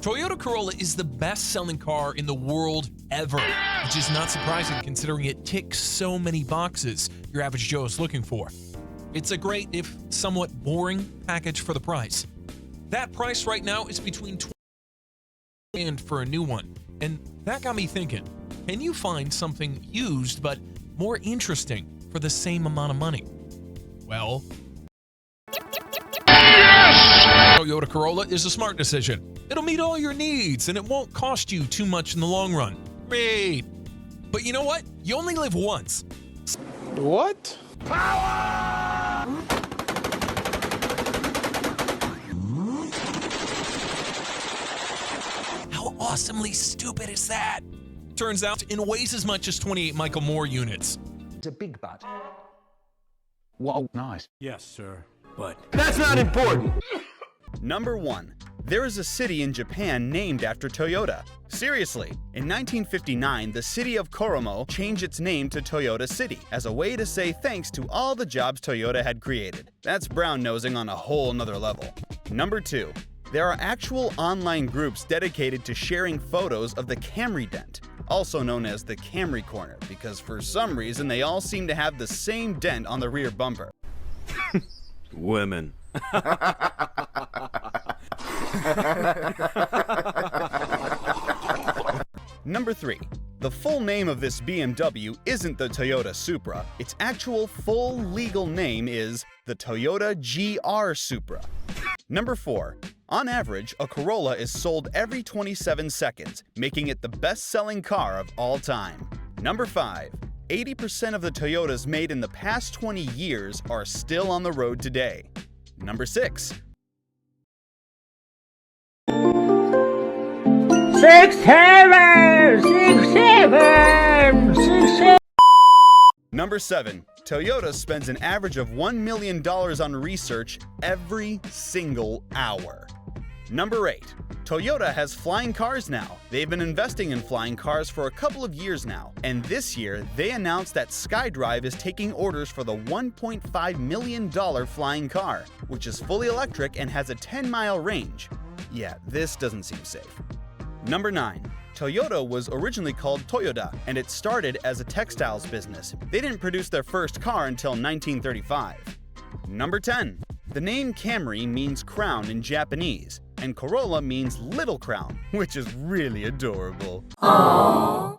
Toyota Corolla is the best-selling car in the world ever, which is not surprising considering it ticks so many boxes your average Joe is looking for. It's a great, if somewhat boring, package for the price. That price right now is between $20 and for a new one, and that got me thinking, can you find something used but more interesting for the same amount of money? Well, Toyota Corolla is a smart decision. It'll meet all your needs and it won't cost you too much in the long run. Great. But you know what? You only live once. What? Power! How awesomely stupid is that? Turns out it weighs as much as 28 Michael Moore units. It's a big butt. Whoa, nice. Yes, sir. But That's not important. Number 1. There is a city in Japan named after Toyota. Seriously, in 1959, the city of Koromo changed its name to Toyota City as a way to say thanks to all the jobs Toyota had created. That's brown-nosing on a whole nother level. Number 2. There are actual online groups dedicated to sharing photos of the Camry dent, also known as the Camry Corner, because for some reason they all seem to have the same dent on the rear bumper. women. Number 3. The full name of this BMW isn't the Toyota Supra. Its actual full legal name is the Toyota GR Supra. Number 4. On average, a Corolla is sold every 27 seconds, making it the best-selling car of all time. Number 5. 80% of the Toyotas made in the past 20 years are still on the road today. Number 6. 6, 7, 6, 7, 6, 7. Number 7. Toyota spends an average of $1 million on research every single hour. Number 8. Toyota has flying cars now. They've been investing in flying cars for a couple of years now, and this year they announced that SkyDrive is taking orders for the $1.5 million flying car, which is fully electric and has a 10-mile range. Yeah, this doesn't seem safe. Number 9. Toyota was originally called Toyoda, and it started as a textiles business. They didn't produce their first car until 1935. Number 10. The name Camry means crown in Japanese, and Corolla means little crown, which is really adorable. Aww.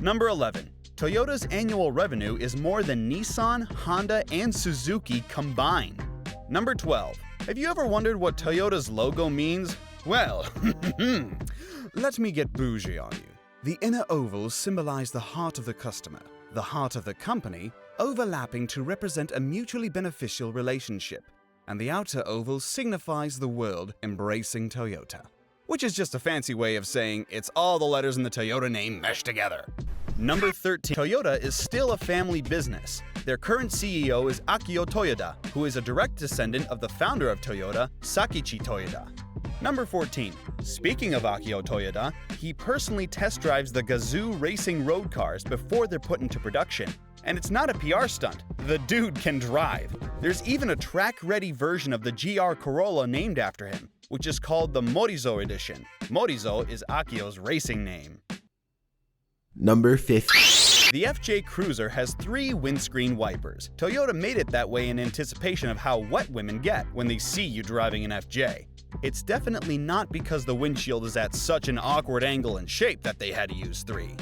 Number 11. Toyota's annual revenue is more than Nissan, Honda, and Suzuki combined. Number 12. Have you ever wondered what Toyota's logo means? Well, let me get bougie on you. The inner ovals symbolize the heart of the customer, the heart of the company, overlapping to represent a mutually beneficial relationship, and the outer oval signifies the world embracing Toyota, which is just a fancy way of saying it's all the letters in the Toyota name meshed together. Number 13. Toyota is still a family business. Their current CEO is Akio Toyoda, who is a direct descendant of the founder of Toyota, Sakichi Toyoda. Number 14. Speaking of Akio Toyoda, he personally test drives the Gazoo racing road cars before they're put into production. And it's not a PR stunt. The dude can drive. There's even a track-ready version of the GR Corolla named after him, which is called the Morizo Edition. Morizo is Akio's racing name. Number 15. The FJ Cruiser has 3 windscreen wipers. Toyota made it that way in anticipation of how wet women get when they see you driving an FJ. It's definitely not because the windshield is at such an awkward angle and shape that they had to use 3.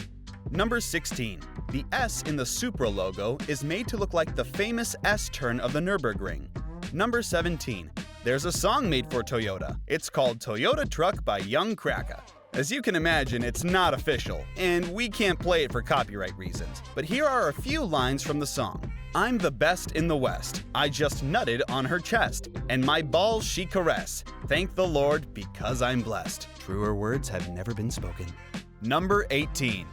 Number 16. The S in the Supra logo is made to look like the famous S-turn of the Nürburgring. Number 17. There's a song made for Toyota. It's called Toyota Truck by Young Kraka. As you can imagine, it's not official, and we can't play it for copyright reasons. But here are a few lines from the song. I'm the best in the West. I just nutted on her chest, and my balls she caress. Thank the Lord because I'm blessed. Truer words have never been spoken. Number 18.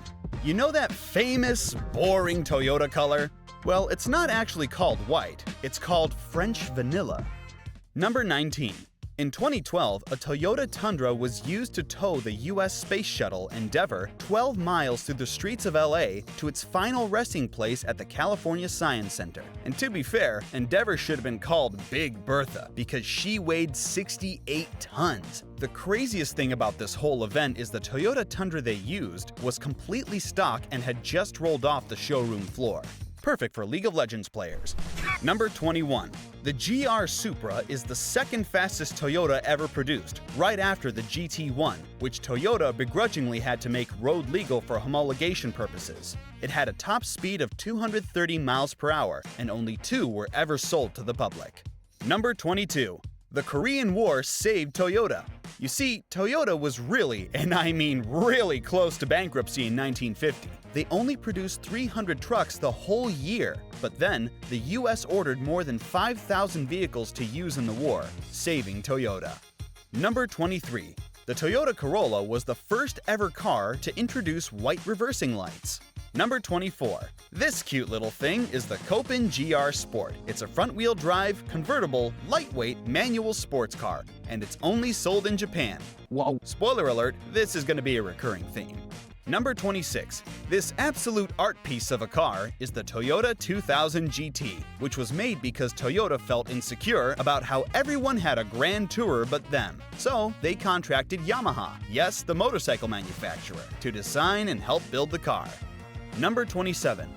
You know that famous, boring Toyota color? Well, it's not actually called white. It's called French vanilla. Number 19. In 2012, a Toyota Tundra was used to tow the U.S. Space Shuttle Endeavour 12 miles through the streets of LA to its final resting place at the California Science Center. And to be fair, Endeavour should have been called Big Bertha because she weighed 68 tons. The craziest thing about this whole event is the Toyota Tundra they used was completely stock and had just rolled off the showroom floor. Perfect for League of Legends players. Number 21. The GR Supra is the second fastest Toyota ever produced, right after the GT1, which Toyota begrudgingly had to make road legal for homologation purposes. It had a top speed of 230 miles per hour, and only 2 were ever sold to the public. Number 22. The Korean War saved Toyota. You see, Toyota was really, and I mean really, close to bankruptcy in 1950. They only produced 300 trucks the whole year, but then the US ordered more than 5,000 vehicles to use in the war, saving Toyota. Number 23. The Toyota Corolla was the first ever car to introduce white reversing lights. Number 24. This cute little thing is the Copen GR Sport. It's a front-wheel drive, convertible, lightweight, manual sports car, and it's only sold in Japan. Whoa. Spoiler alert, this is going to be a recurring theme. Number 26. This absolute art piece of a car is the Toyota 2000 GT, which was made because Toyota felt insecure about how everyone had a grand tourer but them. So they contracted Yamaha, yes, the motorcycle manufacturer, to design and help build the car. Number 27.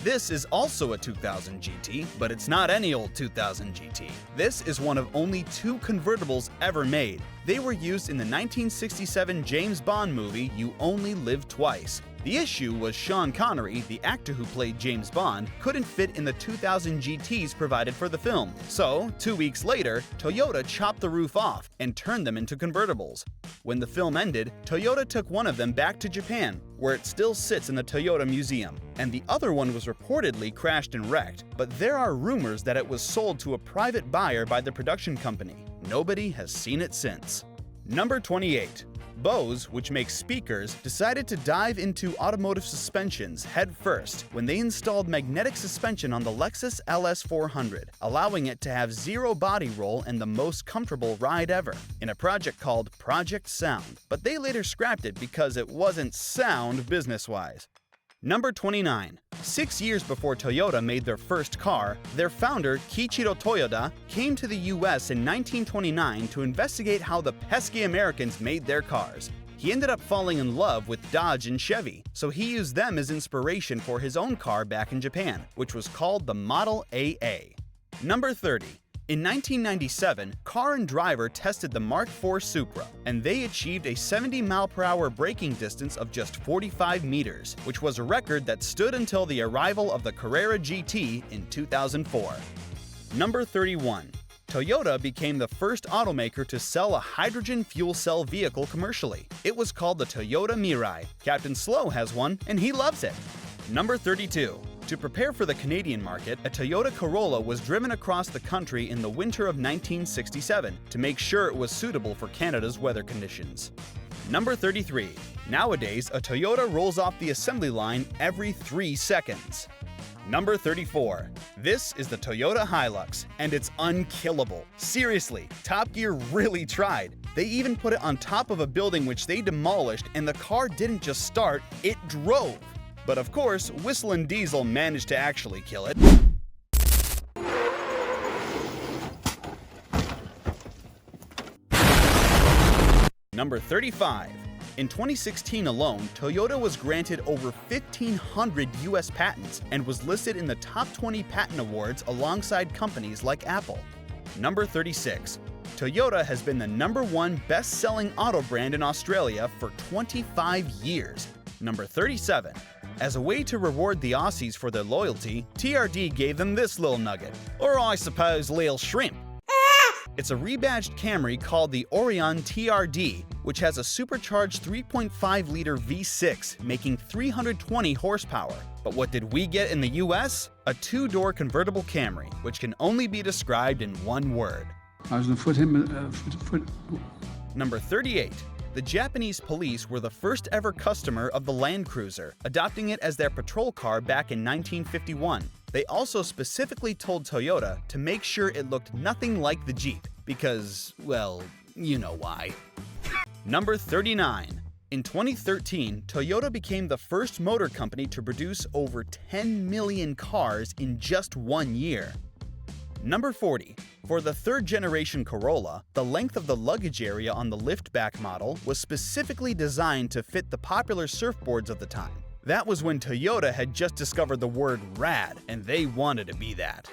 This is also a 2000 GT, but it's not any old 2000 GT. This is one of only 2 convertibles ever made. They were used in the 1967 James Bond movie You Only Live Twice. The issue was Sean Connery, the actor who played James Bond, couldn't fit in the 2000 GTs provided for the film. So, 2 weeks later, Toyota chopped the roof off and turned them into convertibles. When the film ended, Toyota took one of them back to Japan, where it still sits in the Toyota Museum, and the other one was reportedly crashed and wrecked, but there are rumors that it was sold to a private buyer by the production company. Nobody has seen it since. Number 28. Bose, which makes speakers, decided to dive into automotive suspensions head first when they installed magnetic suspension on the Lexus LS400, allowing it to have 0 body roll and the most comfortable ride ever, in a project called Project Sound, but they later scrapped it because it wasn't sound business-wise. Number 29. 6 years before Toyota made their first car, their founder, Kiichiro Toyoda, came to the US in 1929 to investigate how the pesky Americans made their cars. He ended up falling in love with Dodge and Chevy, so he used them as inspiration for his own car back in Japan, which was called the Model AA. Number 30. In 1997, Car and Driver tested the Mark IV Supra, and they achieved a 70-mile-per-hour braking distance of just 45 meters, which was a record that stood until the arrival of the Carrera GT in 2004. Number 31. Toyota became the first automaker to sell a hydrogen fuel cell vehicle commercially. It was called the Toyota Mirai. Captain Slow has one, and he loves it. Number 32. To prepare for the Canadian market, a Toyota Corolla was driven across the country in the winter of 1967 to make sure it was suitable for Canada's weather conditions. Number 33. Nowadays, a Toyota rolls off the assembly line every 3 seconds. Number 34. This is the Toyota Hilux, and it's unkillable. Seriously, Top Gear really tried. They even put it on top of a building which they demolished, and the car didn't just start, it drove. But of course, Whistling Diesel managed to actually kill it. Number 35. In 2016 alone, Toyota was granted over 1,500 US patents and was listed in the top 20 patent awards alongside companies like Apple. Number 36. Toyota has been the #1 best-selling auto brand in Australia for 25 years. Number 37. As a way to reward the Aussies for their loyalty, TRD gave them this little nugget, or I suppose lil shrimp. It's a rebadged Camry called the Orion TRD, which has a supercharged 3.5-liter V6, making 320 horsepower. But what did we get in the US? A 2-door convertible Camry, which can only be described in one word. I was going to Number 38. The Japanese police were the first ever customer of the Land Cruiser, adopting it as their patrol car back in 1951. They also specifically told Toyota to make sure it looked nothing like the Jeep. because, well, you know why. Number 39. In 2013, Toyota became the first motor company to produce over 10 million cars in just 1 year. Number 40. For the third-generation Corolla, the length of the luggage area on the liftback model was specifically designed to fit the popular surfboards of the time. That was when Toyota had just discovered the word rad, and they wanted to be that.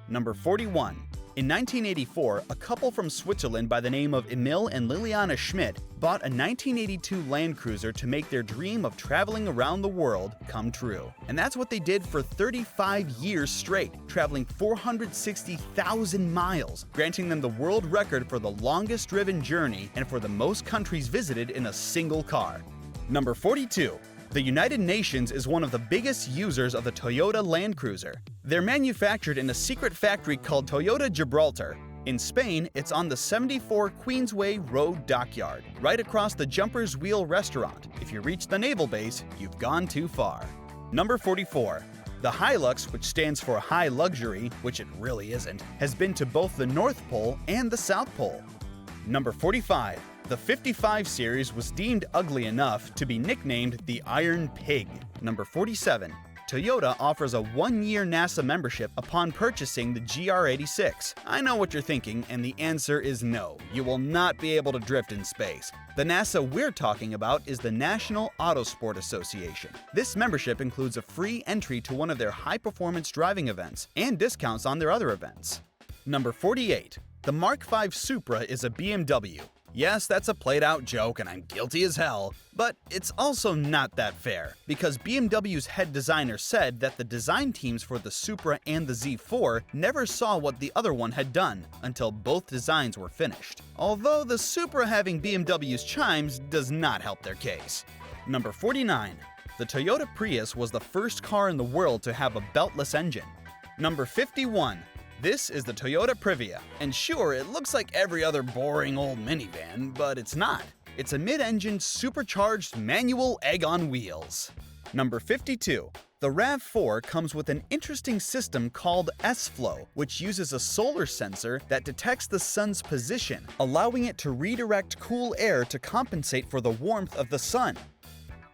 Number 41. In 1984, a couple from Switzerland by the name of Emil and Liliana Schmidt bought a 1982 Land Cruiser to make their dream of traveling around the world come true. And that's what they did for 35 years straight, traveling 460,000 miles, granting them the world record for the longest driven journey and for the most countries visited in a single car. Number 42. The United Nations is one of the biggest users of the Toyota Land Cruiser. They're manufactured in a secret factory called Toyota Gibraltar. In Spain, it's on the 74 Queensway Road dockyard, right across the Jumper's Wheel restaurant. If you reach the naval base, you've gone too far. Number 44. The Hilux, which stands for high luxury, which it really isn't, has been to both the North Pole and the South Pole. Number 45. The 55 series was deemed ugly enough to be nicknamed the Iron Pig. Number 47. Toyota offers a 1-year NASA membership upon purchasing the GR86. I know what you're thinking, and the answer is no. You will not be able to drift in space. The NASA we're talking about is the National Autosport Association. This membership includes a free entry to one of their high-performance driving events and discounts on their other events. Number 48. The Mark V Supra is a BMW. Yes, that's a played-out joke, and I'm guilty as hell, but it's also not that fair, because BMW's head designer said that the design teams for the Supra and the Z4 never saw what the other one had done until both designs were finished. Although the Supra having BMW's chimes does not help their case. Number 49. The Toyota Prius was the first car in the world to have a beltless engine. Number 51. This is the Toyota Previa, and sure, it looks like every other boring old minivan, but it's not. It's a mid-engine supercharged manual egg on wheels. Number 52. The RAV4 comes with an interesting system called S-Flow, which uses a solar sensor that detects the sun's position, allowing it to redirect cool air to compensate for the warmth of the sun.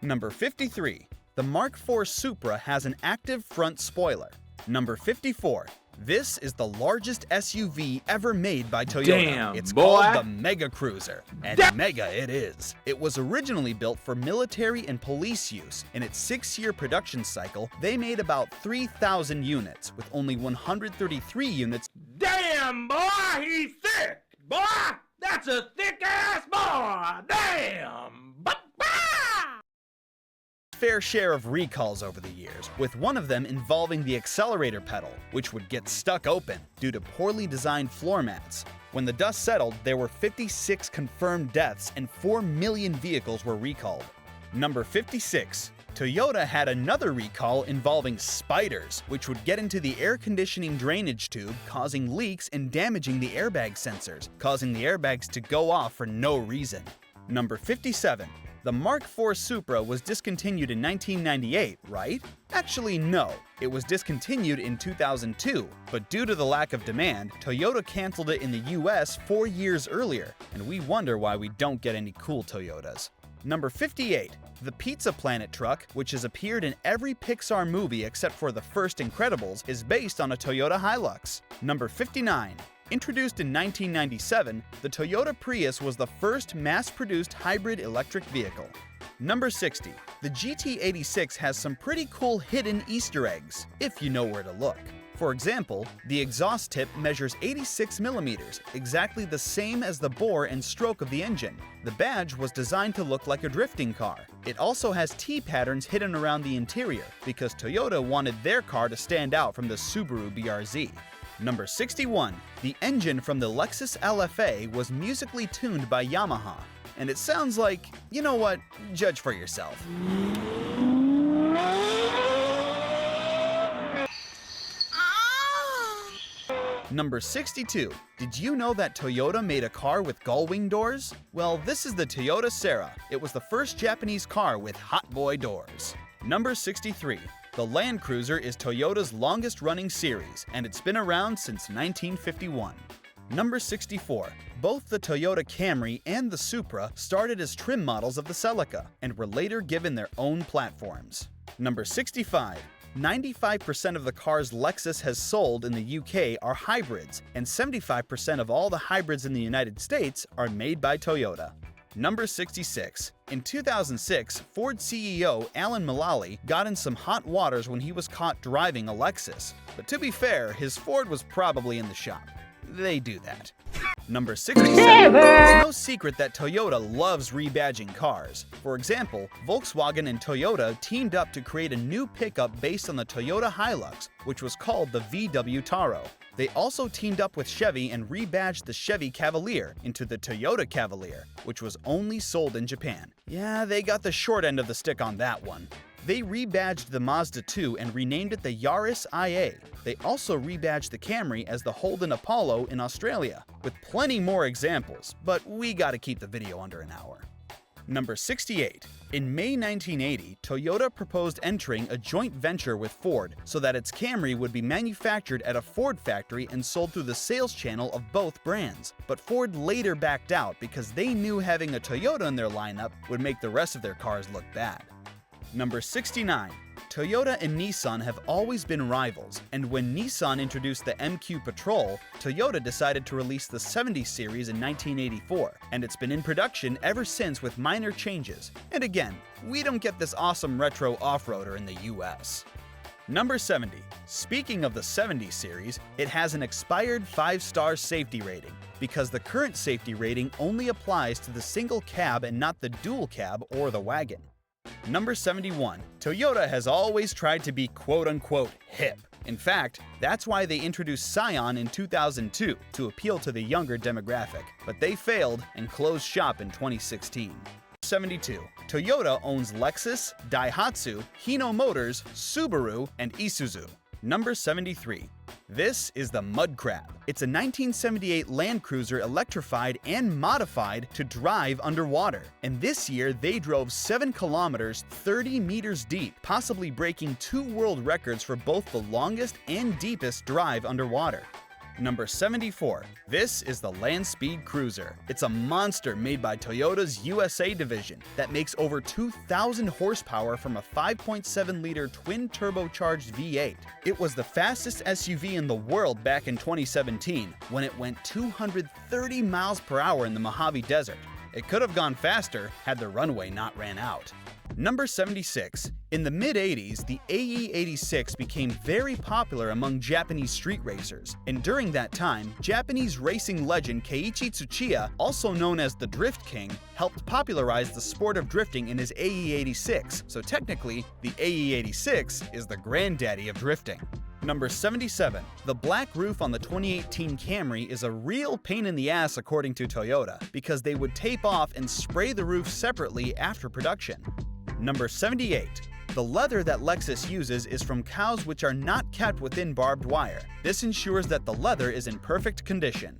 Number 53. The Mark IV Supra has an active front spoiler. Number 54. This is the largest SUV ever made by Toyota. Damn, it's boy. called the Mega Cruiser, and mega it is. It was originally built for military and police use. In its 6-year production cycle, they made about 3,000 units, with only 133 units. Damn, boy, he's thick. Boy, that's a thick-ass boy. Damn. Fair share of recalls over the years, with one of them involving the accelerator pedal, which would get stuck open due to poorly designed floor mats. When the dust settled, there were 56 confirmed deaths and 4 million vehicles were recalled. Number 56. Toyota had another recall involving spiders, which would get into the air conditioning drainage tube, causing leaks and damaging the airbag sensors, causing the airbags to go off for no reason. Number 57. The Mark IV Supra was discontinued in 1998, right? Actually, no. It was discontinued in 2002, but due to the lack of demand, Toyota canceled it in the US 4 years earlier, and we wonder why we don't get any cool Toyotas. Number 58. The Pizza Planet truck, which has appeared in every Pixar movie except for the first Incredibles, is based on a Toyota Hilux. Number 59. Introduced in 1997, the Toyota Prius was the first mass-produced hybrid electric vehicle. Number 60. The GT86 has some pretty cool hidden Easter eggs, if you know where to look. For example, the exhaust tip measures 86 millimeters, exactly the same as the bore and stroke of the engine. The badge was designed to look like a drifting car. It also has T-patterns hidden around the interior, because Toyota wanted their car to stand out from the Subaru BRZ. Number 61. The engine from the Lexus LFA was musically tuned by Yamaha. And it sounds like, you know what, judge for yourself. Number 62. Did you know that Toyota made a car with gull-wing doors? Well, this is the Toyota Serra. It was the first Japanese car with hot boy doors. Number 63. The Land Cruiser is Toyota's longest-running series, and it's been around since 1951. Number 64. Both the Toyota Camry and the Supra started as trim models of the Celica and were later given their own platforms. Number 65. 95% of the cars Lexus has sold in the UK are hybrids, and 75% of all the hybrids in the United States are made by Toyota. Number 66. In 2006, Ford CEO Alan Mulally got in some hot waters when he was caught driving a Lexus. But to be fair, his Ford was probably in the shop. They do that. Number 67. It's no secret that Toyota loves rebadging cars. For example, Volkswagen and Toyota teamed up to create a new pickup based on the Toyota Hilux, which was called the VW Taro. They also teamed up with Chevy and rebadged the Chevy Cavalier into the Toyota Cavalier, which was only sold in Japan. Yeah, they got the short end of the stick on that one. They rebadged the Mazda 2 and renamed it the Yaris IA. They also rebadged the Camry as the Holden Apollo in Australia, with plenty more examples, but we gotta keep the video under an hour. Number 68. In May 1980, Toyota proposed entering a joint venture with Ford so that its Camry would be manufactured at a Ford factory and sold through the sales channel of both brands. But Ford later backed out because they knew having a Toyota in their lineup would make the rest of their cars look bad. Number 69. Toyota and Nissan have always been rivals, and when Nissan introduced the MQ Patrol, Toyota decided to release the 70 series in 1984, and it's been in production ever since with minor changes. And again, we don't get this awesome retro off-roader in the US. Number 70. Speaking of the 70 series, it has an expired 5-star safety rating, because the current safety rating only applies to the single cab and not the dual cab or the wagon. Number 71. Toyota has always tried to be quote-unquote hip. In fact, that's why they introduced Scion in 2002 to appeal to the younger demographic, but they failed and closed shop in 2016. 72. Toyota owns Lexus, Daihatsu, Hino Motors, Subaru, and Isuzu. Number 73. This is the Mud Crab. It's a 1978 Land Cruiser electrified and modified to drive underwater. And this year, they drove 7 kilometers, 30 meters deep, possibly breaking 2 world records for both the longest and deepest drive underwater. Number 74. This is the Landspeed Cruiser. It's a monster made by Toyota's USA division that makes over 2,000 horsepower from a 5.7-liter twin-turbocharged V8. It was the fastest SUV in the world back in 2017 when it went 230 miles per hour in the Mojave Desert. It could have gone faster had the runway not ran out. Number 76. In the mid-80s, the AE86 became very popular among Japanese street racers, and during that time, Japanese racing legend Keiichi Tsuchiya, also known as the Drift King, helped popularize the sport of drifting in his AE86, so technically, the AE86 is the granddaddy of drifting. Number 77. The black roof on the 2018 Camry is a real pain in the ass according to Toyota, because they would tape off and spray the roof separately after production. Number 78. The leather that Lexus uses is from cows which are not kept within barbed wire. This ensures that the leather is in perfect condition.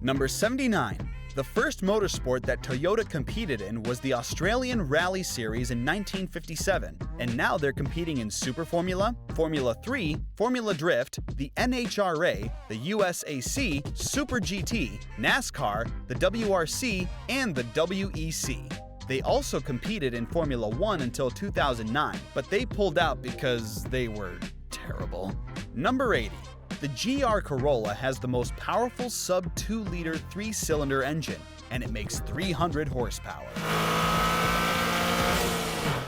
Number 79. The first motorsport that Toyota competed in was the Australian Rally Series in 1957, and now they're competing in Super Formula, Formula 3, Formula Drift, the NHRA, the USAC, Super GT, NASCAR, the WRC, and the WEC. They also competed in Formula 1 until 2009, but they pulled out because they were terrible. Number 80. The GR Corolla has the most powerful sub-2-liter 3-cylinder engine, and it makes 300 horsepower.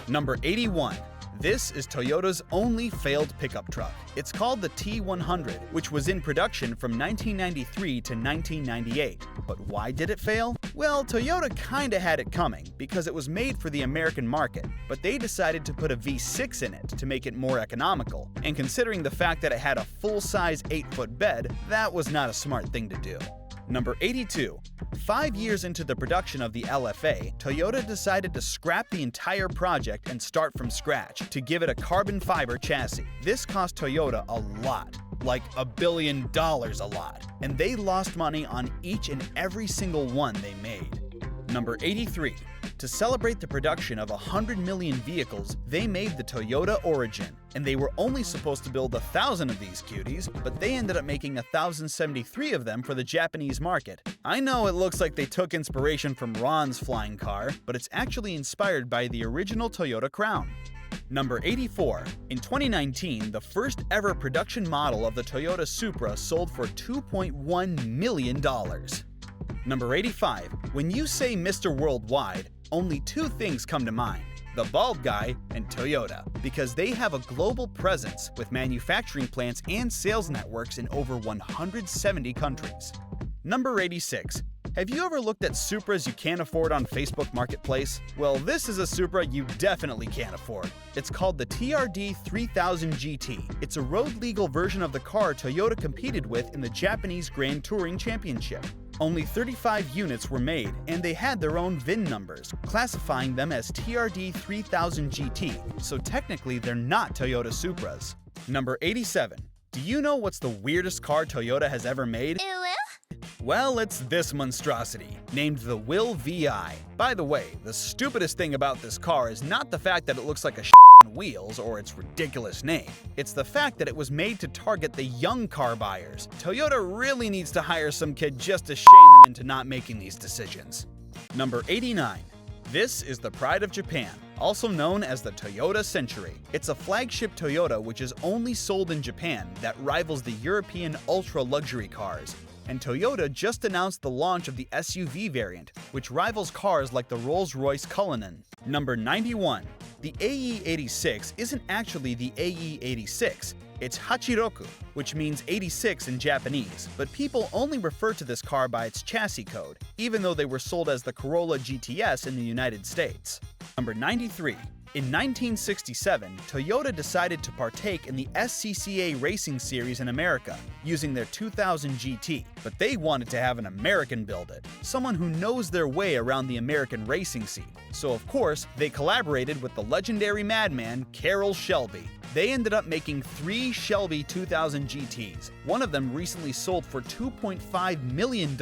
Number 81. This is Toyota's only failed pickup truck. It's called the T100, which was in production from 1993 to 1998. But why did it fail? Well, Toyota kinda had it coming, because it was made for the American market, but they decided to put a V6 in it to make it more economical. And considering the fact that it had a full-size 8-foot bed, that was not a smart thing to do. Number 82. 5 years into the production of the LFA, Toyota decided to scrap the entire project and start from scratch to give it a carbon fiber chassis. This cost Toyota a lot, like $1 billion a lot, and they lost money on each and every single one they made. Number 83. To celebrate the production of 100 million vehicles, they made the Toyota Origin, and they were only supposed to build 1,000 of these cuties, but they ended up making 1,073 of them for the Japanese market. I know it looks like they took inspiration from Ron's flying car, but it's actually inspired by the original Toyota Crown. Number 84. In 2019, the first ever production model of the Toyota Supra sold for $2.1 million. Number 85. When you say Mr. Worldwide, only two things come to mind: the bald guy and Toyota, because they have a global presence with manufacturing plants and sales networks in over 170 countries. Number 86. Have you ever looked at Supras you can't afford on Facebook Marketplace? Well, this is a Supra you definitely can't afford. It's called the TRD 3000 GT. It's a road-legal version of the car Toyota competed with in the Japanese Grand Touring Championship. Only 35 units were made, and they had their own VIN numbers, classifying them as TRD 3000 GT, so technically they're not Toyota Supras. Number 87. Do you know what's the weirdest car Toyota has ever made? Well, it's this monstrosity, named the Will VI. By the way, the stupidest thing about this car is not the fact that it looks like a on wheels or its ridiculous name. It's the fact that it was made to target the young car buyers. Toyota really needs to hire some kid just to shame them into not making these decisions. Number 89. This is the pride of Japan, also known as the Toyota Century. It's a flagship Toyota which is only sold in Japan that rivals the European ultra-luxury cars. And Toyota just announced the launch of the SUV variant, which rivals cars like the Rolls-Royce Cullinan. Number 91. The AE86 isn't actually the AE86. It's Hachiroku, which means 86 in Japanese, but people only refer to this car by its chassis code, even though they were sold as the Corolla GTS in the United States. Number 93. In 1967, Toyota decided to partake in the SCCA racing series in America, using their 2000 GT, but they wanted to have an American build it, someone who knows their way around the American racing scene. So of course, they collaborated with the legendary madman Carroll Shelby. They ended up making 3 Shelby 2000 GTs. One of them recently sold for $2.5 million,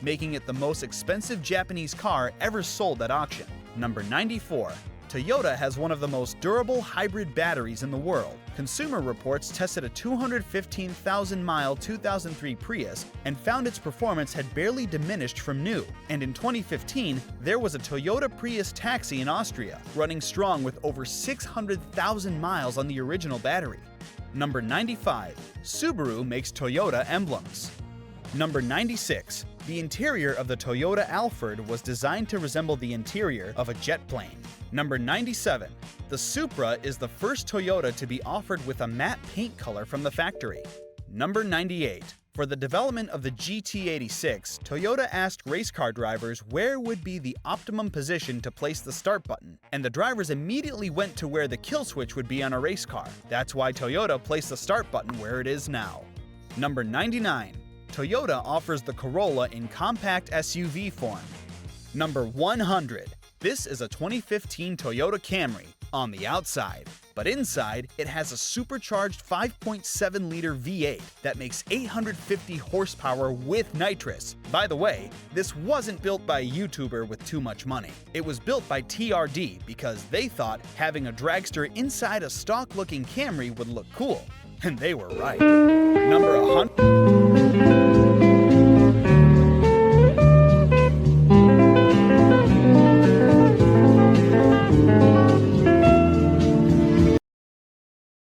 making it the most expensive Japanese car ever sold at auction. Number 94. Toyota has one of the most durable hybrid batteries in the world. Consumer Reports tested a 215,000-mile 2003 Prius and found its performance had barely diminished from new. And in 2015, there was a Toyota Prius Taxi in Austria, running strong with over 600,000 miles on the original battery. Number 95. Subaru makes Toyota emblems. Number 96. The interior of the Toyota Alphard was designed to resemble the interior of a jet plane. Number 97. The Supra is the first Toyota to be offered with a matte paint color from the factory. Number 98. For the development of the GT86, Toyota asked race car drivers where would be the optimum position to place the start button, and the drivers immediately went to where the kill switch would be on a race car. That's why Toyota placed the start button where it is now. Number 99. Toyota offers the Corolla in compact SUV form. Number 100. This is a 2015 Toyota Camry on the outside, but inside it has a supercharged 5.7-liter V8 that makes 850 horsepower with nitrous. By the way, this wasn't built by a YouTuber with too much money. It was built by TRD because they thought having a dragster inside a stock-looking Camry would look cool. And they were right. Number 100.